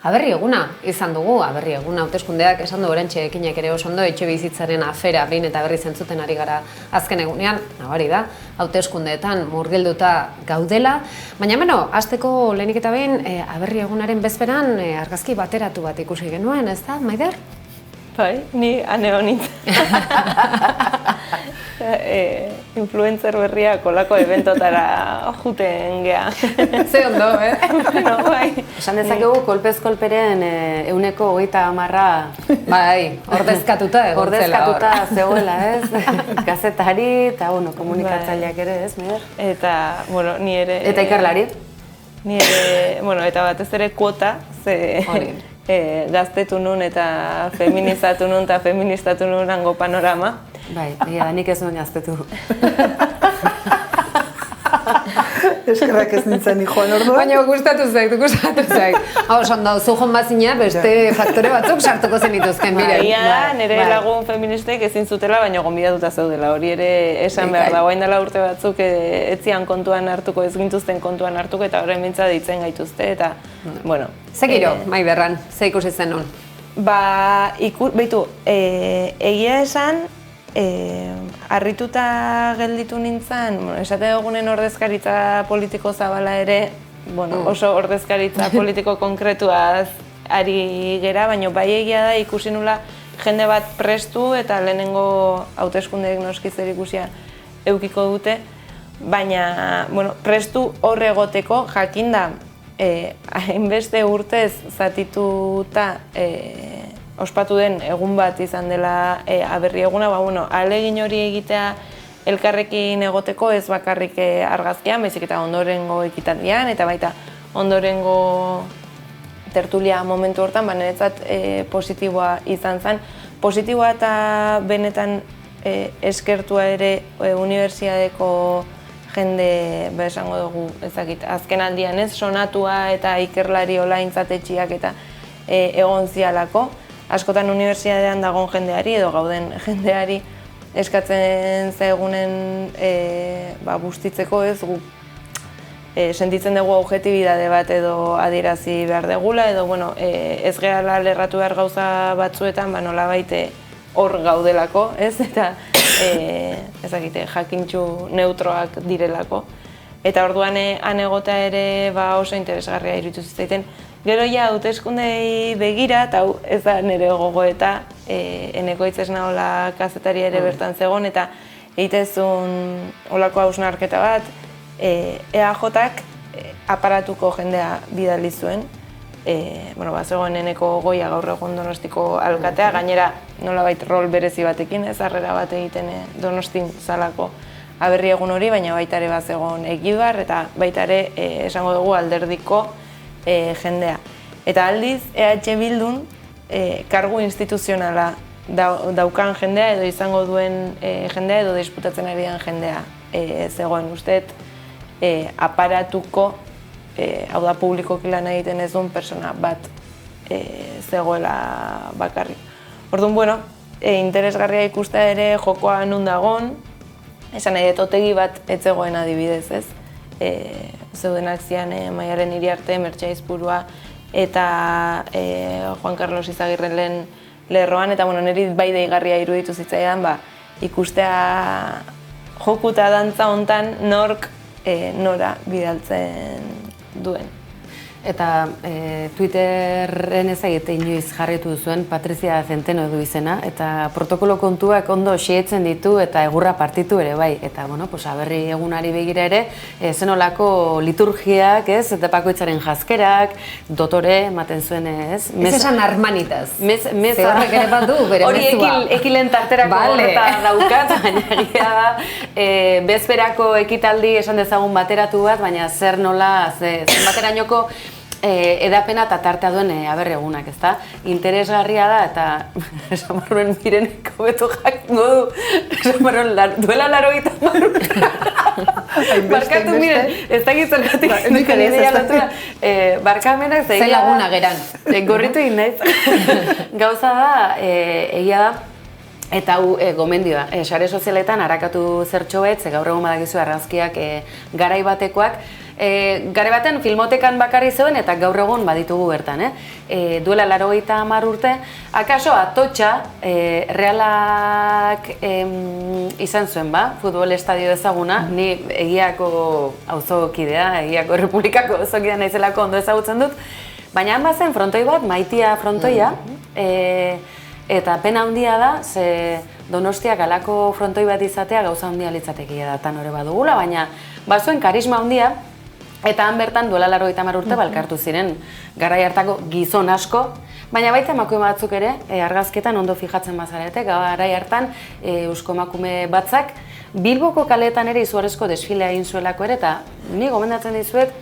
Aberri eguna izan dugu, aberri eguna hauteskundeak esan du orentxe ekinek ere oso ondo etxe bizitzaren afera behin eta berriz entzuten ari gara azken egunean, nabari da, hauteskundeetan murgilduta gaudela, baina hasteko lehenik eta behin aberri egunaren bezperan argazki bateratu bat ikusi genuen, ez da, Maider? Bai, ni ane honit. Influencer berria kolako eventotara juten gea. Ze ondo, Bueno, bai. Esan dezakegu kolpez kolperen 110%. Bai, ordezkatuta egon zela hor. Ordezkatuta zegoela, ez? Gazetari eta, komunikatzaileak ere, ez, Maider? Eta, ni ere... Eta ikerlari? Ni ere, eta batez ere kuota, ze... Hori. Gaztetu nun eta feminizatu nun eta feministatu nun hango panorama. Bai, nik ez nuen gaztetu. Eskerrak ez nintzen joan orduan. Baina gustatu zait. Hau, esan da, zu joan bazina beste faktore batzuk sartuko zenituzken, miren. Baina, nire lagun feministek ezin zutela, baina gonbidatuta zeudela. Hori ere esan behar da, guain dela urte batzuk etzian kontuan hartuko, ez gintuzten kontuan hartuko, eta horren mintza ditzen gaituzte, eta, bueno. Ze giro, Maiderran, ze ikusi zen hon? Egia esan, harrituta gelditu nintzen, esate dugunen ordezkaritza politiko zabala ere, oso ordezkaritza politiko konkretuaz ari gera, baina bai egia da ikusi nula jende bat prestu eta lehenengo hauteskundeek noski zer ikusia eukiko dute, baina prestu hor egoteko jakinda hainbeste urtez zatituta ospatu den egun bat izan dela aberri eguna, ahalegin hori egitea elkarrekin egoteko ez bakarrik argazkian, baizik eta ondorengo ekitaldian, eta baita ondorengo tertulia momentu hortan, niretzat positiboa izan zen. Positiboa eta benetan eskertua ere unibertsitateko jende, esango dugu, ezakit, azken aldian ez, sonatua eta ikerlari olaintzatetxiak eta egon zialako. Askotan unibertsitatean dagoen jendeari edo gauden jendeari eskatzen zaigunen bustitzeko ez, gu sentitzen dugu objetibidade bat edo adierazi behar degula, edo ez gehala lerratu behar gauza batzuetan, nolabait hor gaudelako, ez, eta ezakite, jakintxu neutroak direlako. Eta orduan han egotea ere oso interesgarria iruditu zitzaiten. Gero hauteskundei begira, eta ez da nire gogoeta, Eneko Itzesnaola kazetari ere bertan zegoen, eta egitezun olako hausnarketa bat, EAJak aparatuko jendea bidali zuen, zegoen Eneko Goia gaur egun Donostiko alkatea, gainera nolabait rol berezi batekin, ez harrera bat egiten Donostin zalako aberri egun hori, baina baita ere bazegoen Egibar, eta baita ere esango dugu alderdiko jendea. Eta aldiz, EH Bildun kargu instituzionala daukan jendea edo izango duen jendea edo disputatzen ari den jendea zegoen usteet aparatuko, hau da publikoki lan egiten ez duen persona bat zegoela bakarrik. Orduan, interesgarria ikustea ere jokoa nun dagon, esan nahi otegi bat ez zegoen adibidez ez. Zeudenak zian Maialen Iriarte, Mertxe Aizpurua eta Juan Carlos Izagirren lehen lerroan, eta niri bai deigarria iruditu zitzaidan ikustea joku eta dantza hontan nork nora bidaltzen duen. Eta Twitterren ezagite inoiz jarritu zuen Patrizia Zenteno du izena, eta protokolo kontuak ondo xietzen ditu eta egurra partitu ere bai. Eta, aberri egunari begira ere, zenolako liturgiak, ez, eta bakoitzaren jazkerak, dotore, ematen zuen ez. Ez esan armanitaz. Meza horrek ere bat du, bere mezua. Hori ekilen tarterako horreta daukat, baina egia da, bezperako ekitaldi esan dezagun bateratu bat, baina zer nola, zenbaterainoko edapena eta tartea duen aberri egunak, ezta? Interesgarria da eta esan barruen mireneko beto jakingo du, esan barruen duela 80 barkatu miren, ez dakit zergatik nintzen idea lotura, barkamenak ze laguna geran. Gorritu egin naiz. Gauza da, egia da, eta hau gomendioa, sare sozialetan harakatu zertxo bet, ze gaur egun badakizu argazkiak garai batekoak, Gare baten filmotekan bakarri zeuden eta gaur egun baditugu bertan, duela 80 urte, akaso Atotxa Realak izan zuen futbol estadio ezaguna, ni egiako auzokidea, egiako Errepublikako auzokidea naizelako ondo ezagutzen dut, baina han bazen frontoi bat, Maitia frontoia, eta pena handia da, ze Donostiak alako frontoi bat izatea gauza handia litzatekia da tan hori badugula, baina bazuen karisma handia, eta han bertan duela 80 urte balkartu ziren garai hartako gizon asko, baina baita emakume batzuk ere, argazketan ondo fijatzen bazarete, garai hartan eusko emakume batzak Bilboko kaleetan ere izugarrizko desfilea egin zuelako ere, eta ni gomendatzen dizuet,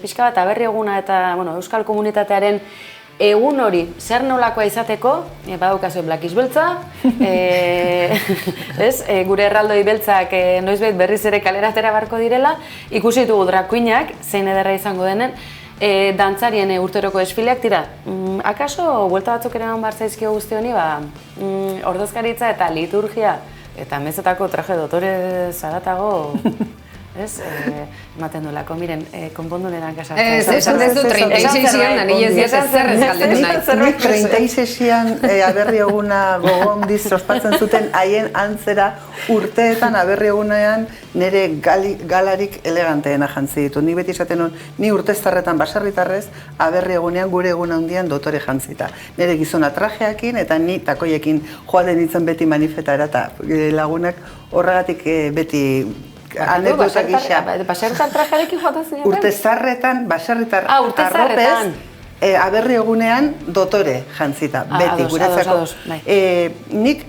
pixka bat aberri eguna eta euskal komunitatearen egun hori zer nolakoa izateko, badaukazu Blakiz beltza, gure erraldoi beltzak noizbait berriz ere kaleratera barko direla, ikusi ditugu drag queenak, zein ederra izango denen, dantzarien urteroko desfileak dira. Akaso, buelta batzuk ere eman barzaizkio guzti honi, ordezkaritza eta liturgia, eta mezetako traje dotore zaratago, ematen duelako, miren, konpondunetan kasatzen. Esan dezu 36an, anile ziatzen zer eskaldetu nahi. Nik 36an aberri eguna gogondiz ospatzen zuten haien antzera urteetan aberri egunean nire galarik eleganteena jantzi ditu. Ni beti esaten hon, ni urteztarretan baserritarrez aberri egunean gure egun handian dotore jantzita. Nire gizona trajeakin eta ni takoiekin joaten nintzen beti manifetara eta lagunak horregatik beti anekdota gisa. Baserritar trajarekin joaten ziren? Urtezarretan, baserritar arropez, aberri egunean dotore jantzita, beti, guretzako. Nik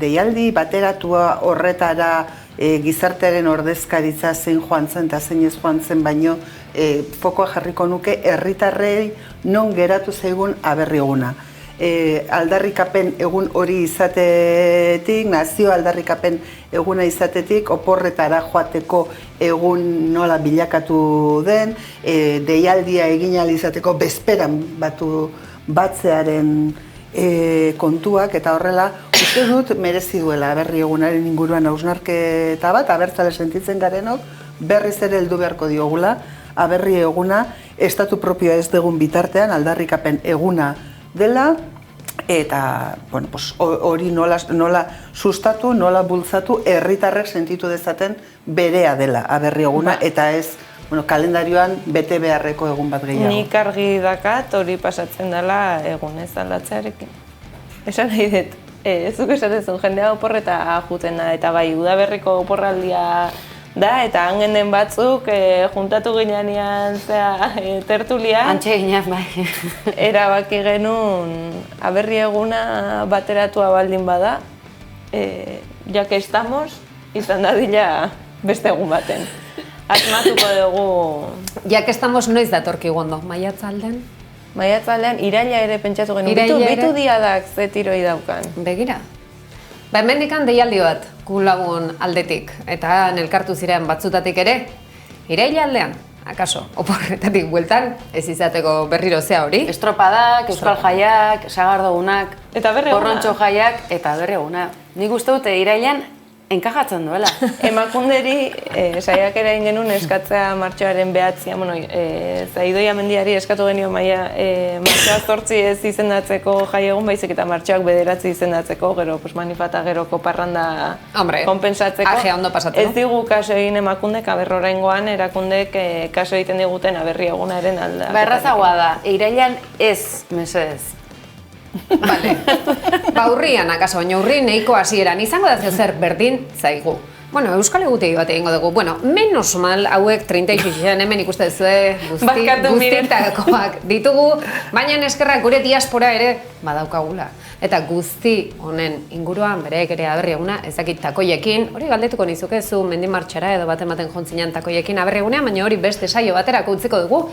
deialdi bateratua horretara gizartearen ordezkaritza zein joan zen eta zein ez joan zen, baino fokoa jarriko nuke herritarrei non geratu zaigun aberri eguna. Aldarrikapen egun hori izatetik, nazio aldarrikapen eguna izatetik, oporretara joateko egun nola bilakatu den, deialdia egin ahal izateko bezperan batzearen kontuak, eta horrela uste dut merezi duela aberri egunaren inguruan hausnarketa bat, abertzale sentitzen garenok, berriz ere heldu beharko diogula, aberri eguna, estatu propioa ez dugun bitartean, aldarrikapen eguna dela, eta hori nola sustatu, nola bultzatu, herritarrek sentitu dezaten berea dela aberri eguna, eta ez kalendarioan bete beharreko egun bat gehiago. Nik argi dakat hori pasatzen dela egun ez aldatzearekin. Esan nahi dut, zuk esatezun jendea oporreta juten da, eta bai, udaberriko oporraldia da, eta hangen den batzuk juntatu ginean tertulian. Antxe ginean, bai. Erabaki genuen aberri eguna bateratua baldin bada, ja que estamos, izan dadila beste egun baten. Asmatuko dugu... Ja que estamos noiz datorki gondo, maiatzaldean? Maiatzaldean, iraila ere pentsatu genuen, bitu diadak ze tiroi daukan. Begira. Hemendikan deialdi bat, lagun aldetik, eta elkartu ziren batzutatik ere, irailaldean, akaso, oporretatik bueltan, ez izateko berriro zea hori. Estropadak, euskal jaiak, sagardogunak, porrontxo jaiak, eta berri eguna. Nik uste dute irailean enkajatzen duela. Emakunderi saiakera egin genuen eskatzea martxoaren 9, Zaidoia Mendiari eskatu genio martxoa 8 ez izendatzeko jai egun, baizik eta martxoak 9 izendatzeko, gero manifata geroko parranda konpensatzeko. Ajea ondo pasatzeko. Ez digu kaso egin emakundek, aberrorengoan erakundek kaso egiten diguten aberri egunaren alda. Errazagoa da, irailean ez, mesedez. Vale. Urrian, akaso, baina urri nahiko hasieran izango da zer berdin zaigu. Bueno, euskal egutegi bat egingo dugu. Bueno, menos mal hauek 36an hemen ikuste duzue guztietakoak ditugu, baina eskerrak gure diaspora ere badaukagula. Eta guzti honen inguruan bereek ere aberri eguna ezakit takoiekin, hori galdetuko nizuke zu mendi martxara edo bat ematen jontzinean takoiekin aberri egunean, baina hori beste saio baterako utziko dugu.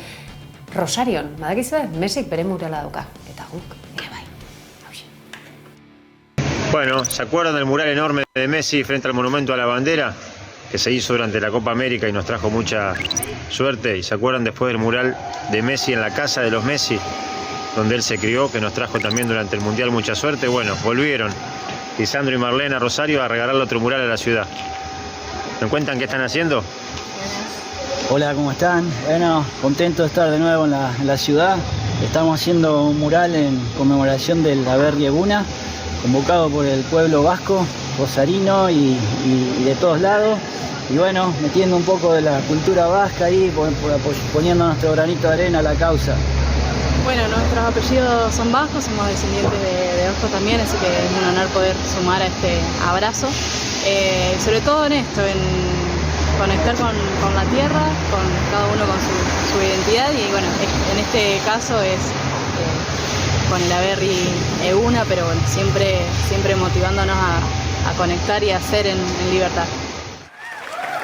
Rosarion, badakizue, Mesik bere murala dauka, eta guk ere bai. Bueno, ¿se acuerdan del mural enorme de Messi frente al Monumento a la Bandera? Que se hizo durante la Copa América y nos trajo mucha suerte. ¿Y se acuerdan después del mural de Messi en la casa de los Messi, donde él se crió, que nos trajo también durante el Mundial mucha suerte? Bueno, volvieron Lisandro y Marlene a Rosario a regalarle otro mural a la ciudad. ¿Me cuentan qué están haciendo? Hola, ¿cómo están? Bueno, contento de estar de nuevo en la ciudad. Estamos haciendo un mural en conmemoración del Aberri Eguna, convocado por el pueblo vasco, rosarino y de todos lados. Y bueno, metiendo un poco de la cultura vasca ahí, poniendo nuestro granito de arena a la causa. Bueno, nuestros apellidos son vascos, somos descendientes de vascos también, así que es un honor poder sumar a este abrazo. Sobre todo en esto, en conectar con la tierra, con cada uno con su identidad y bueno, en este caso es con el Aberri Eguna, pero bueno, siempre motivándonos a conectar y a ser en libertad.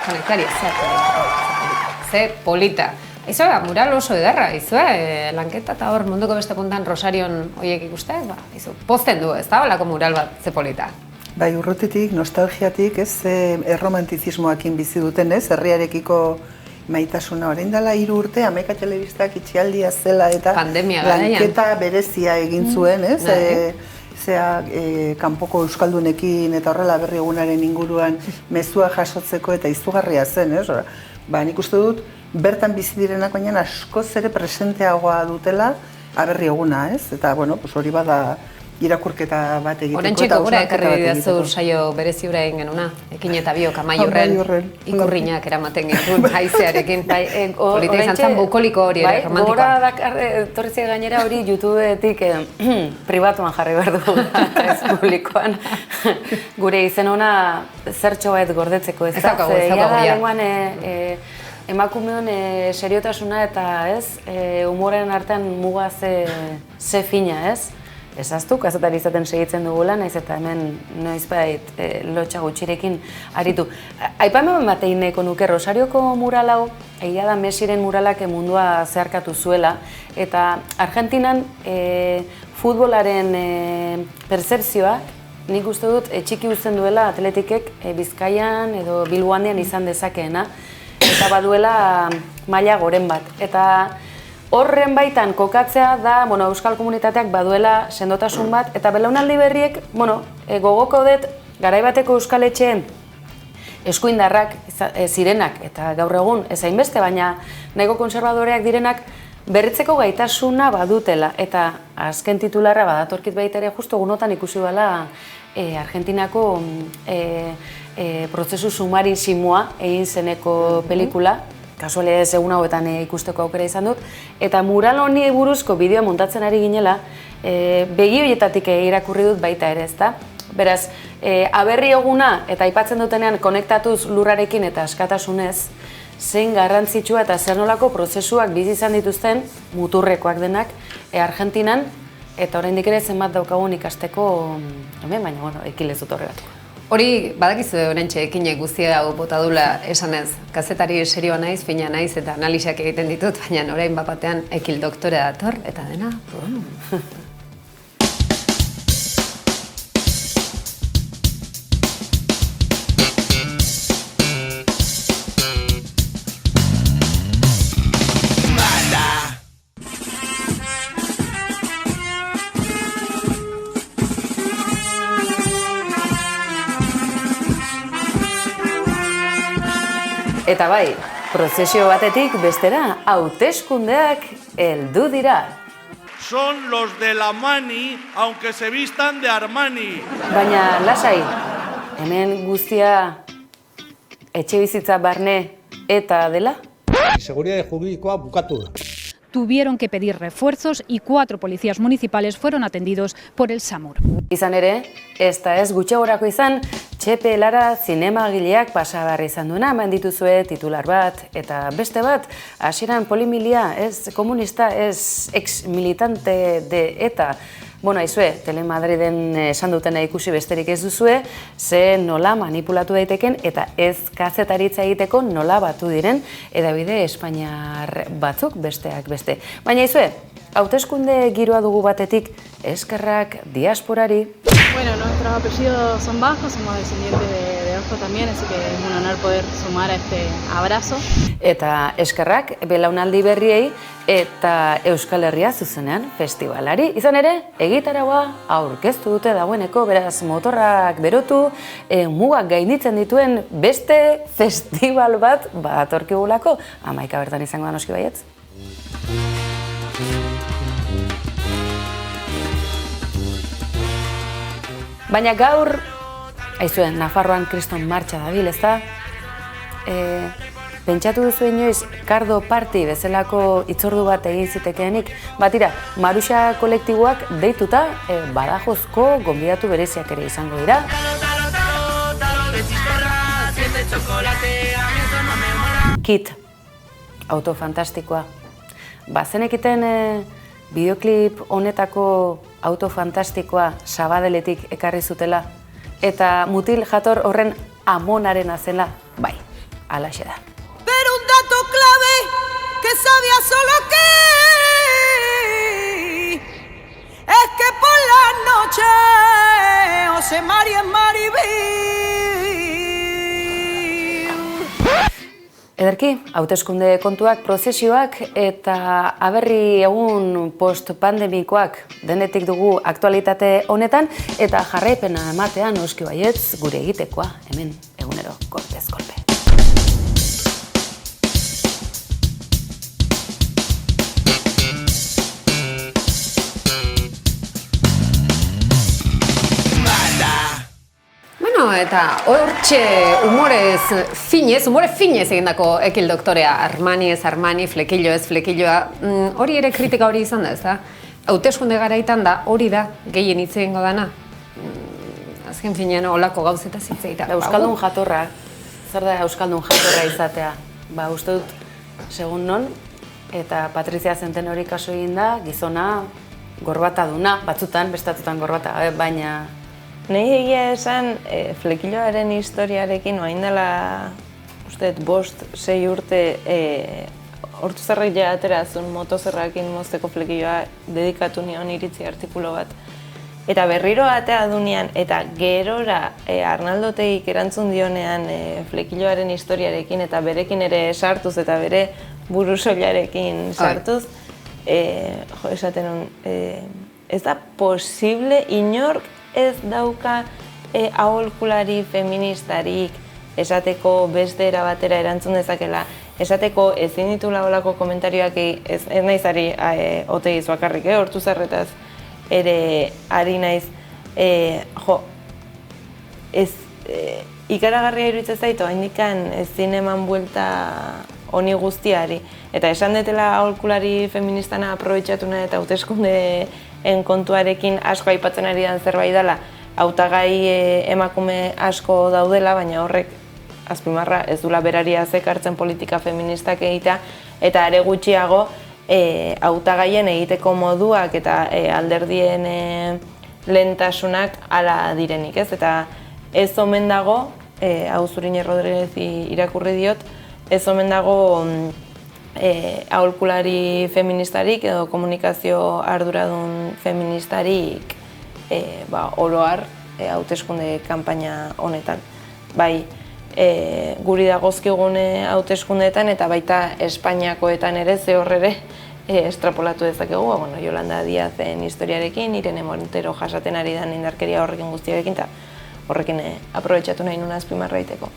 Conectar y ser polita. Izo, mural oso ederra, lanketa eta hor munduko beste puntan Rosarion horiek ikustea, pozten du, ez da, holako mural bat, ze polita. Bai, urrutitik, nostalgiatik, ez, erromantizismoakin bizi duten, ez, herriarekiko maitasuna. Orain dela 3 urte, Hamaika Telebistak itxialdia zela eta lanketa berezia egin zuen, ez, kanpoko euskaldunekin eta horrela Aberri Egunaren inguruan mezua jasotzeko eta izugarria zen, ez? Ba, nik uste dut, bertan bizi direnak baina askoz ere presenteagoa dutela Aberri Eguna, ez? Eta, bueno, hori bada irakurketa bat egiteko. Orentxeko gura ekarri bidazu saio berezi hura egin genuna, ekin eta biok amaiurren ikurriñak eramaten genuen haizearekin. Polita izan zen bukoliko hori ere, romantikoa. Gora torrizia gainera hori YouTubeetik pribatuan jarri behar du, ez publikoan. Gure izen ona zertxo bat gordetzeko, ez da? Ez dago emakumeon seriotasuna eta humoren artean muga ze fina, ez? Ezaztu, kazetari izaten segitzen dugula, naiz eta hemen noizbait lotxa gutxirekin aritu. Aipamen bat egin nahiko nuke, Rosarioko mural hau, egia da Messiren muralak mundua zeharkatu zuela, eta Argentinan futbolaren pertzepzioa, nik uste dut txiki uzten duela atletikek Bizkaian edo Bilboandian izan dezakeena, eta baduela maila goren bat. Eta horren baitan kokatzea da, euskal komunitateak baduela sendotasun bat, eta belaunaldi berriek, gogoko dut, garaibateko euskal etxeen eskuindarrak zirenak, eta gaur egun ez hainbeste, baina nahiko konservadoreak direnak berritzeko gaitasuna badutela, eta azken titularra badatorkit baita ere, justo gunotan ikusi bala Argentinako prozesu sumarizimoa egin zeneko pelikula, kasualidadez egun hauetan ikusteko aukera izan dut, eta mural honi buruzko bideoa montatzen ari ginela, begi horietatik irakurri dut baita ere, ezta? Beraz, Aberri Eguna eta aipatzen dutenean konektatuz lurrarekin eta askatasunez, zein garrantzitsua eta zer nolako prozesuak bizi izan dituzten muturrekoak denak Argentinan, eta oraindik ere zenbat daukagun ikasteko hemen, baina ekilez dut horregatuko. Hori, badakizu orentxe ekinek guztia hau bota dula esanez, kazetari serioa naiz, fina naiz eta analisak egiten ditut, baina orain bapatean ekil doktore dator, eta dena, Eta bai, prozesio batetik bestera, hauteskundeak heldu dira. Son los de la Mani, aunque se vistan de Armani. Baina, lasai, hemen guztia etxe bizitza barne eta dela? Seguridad jurídica bukatu da. Tuvieron que pedir refuerzos y 4 policías municipales fueron atendidos por el SAMUR. Izan ere, ez da ez gutxegorako izan, Txepe Lara zinemagileak pasagarri izan duena, eman dituzue titular bat, eta beste bat, hasieran polimilia, ez komunista, ez ex-militante de ETA. Aizue, Telemadriden esan dutena ikusi besterik ez duzue, ze nola manipulatu daiteken eta ez kazetaritza egiteko nola batu diren hedabide Espainiar batzuk besteak beste. Baina aizue, hauteskunde giroa dugu batetik eskerrak diasporari. Bueno, nuestros apellidos son vascos, somos descendientes de Vasco también, así que es un honor poder sumar a este abrazo. Eta eskerrak belaunaldi berriei eta Euskal Herria zuzenean festivalari. Izan ere, egitaragoa aurkeztu dute dagoeneko, beraz motorrak berotu, mugak gainditzen dituen beste festival bat badatorkigulako. 11 bertan izango da noski baietz. Baina gaur, aizuen, Nafarroan kriston martxa dabil, ezta? Pentsatu duzu inoiz, Kardo Party bezalako hitzordu bat egin zitekeenik? Batira, Maruxa kolektiboak deituta, Badajozko gonbidatu bereziak ere izango dira. Kit, auto fantastikoa. Bazenekiten bideoklip honetako auto fantastikoa Sabadeletik ekarri zutela, eta mutil jator horren amonarena zela, bai, halaxe da. Pero un dato clave que sabía solo que es que por la noche José María Maribel. Ederki, hauteskunde kontuak, prozesioak eta aberri egun post-pandemikoak denetik dugu aktualitate honetan eta jarraipena ematean noski baietz gure egitekoa hemen egunero kolpez kolpe. Eta hortxe umore finez egindako Ekil doktorea, Armani ez Armani, flekillo ez flekilloa, hori ere kritika hori izan da, ez da? Hauteskunde garaitan da, hori da, gehien hitz egingo dana. Azken finean olako gauzeta zitzeita. Euskaldun jatorra, zer da Euskaldun jatorra izatea? Uste dut, segun non, eta Patrizia Zentenori kaso egin da, gizona gorbataduna, batzutan, bestatutan gorbata, baina... Nei egia esan, flekilloaren historiarekin oain dela, uste, 5-6 urte, Ortuzarrek ja aterazun motozerrakin mozteko flekilloa dedikatu nion iritzi artikulo bat. Eta berriro atea dunean, eta gerora Arnaldotegik erantzun dionean flekilloaren historiarekin, eta berekin ere sartuz, eta bere burusoilarekin sartuz, esaten nun, ez da posible inork ez dauka aholkulari feministarik esateko beste era batera erantzun dezakela, esateko ezin ditula olako komentarioak ez naizari Otegiz bakarrik, Ortuzarretaz ere ari naiz, ikaragarria iruditzen zaitu, haindikan ezin eman buelta honi guztiari, eta esan detela aholkulari feministana aprobetxatuna eta hauteskundeen kontuarekin asko aipatzen ari den zerbait dela, hautagai emakume asko daudela, baina horrek azpimarra ez dula berari azekartzen politika feministak egitea, eta are gutxiago hautagaien egiteko moduak eta alderdien lehentasunak hala direnik, ez? Eta ez omen dago, hau Zurine Rodriguez irakurri diot, ez omen dago aholkulari feministarik edo komunikazio arduradun feministarik oroar hauteskunde kanpaina honetan. Bai, guri dagozkigun hauteskundeetan eta baita Espainiakoetan ere ze horrere estrapolatu dezakegu, Yolanda Díazen historiarekin, Irene Montero jasaten ari den indarkeria horrekin guztiarekin, eta horrekin aprobetxatu nahi nuen azpimarra egiteko.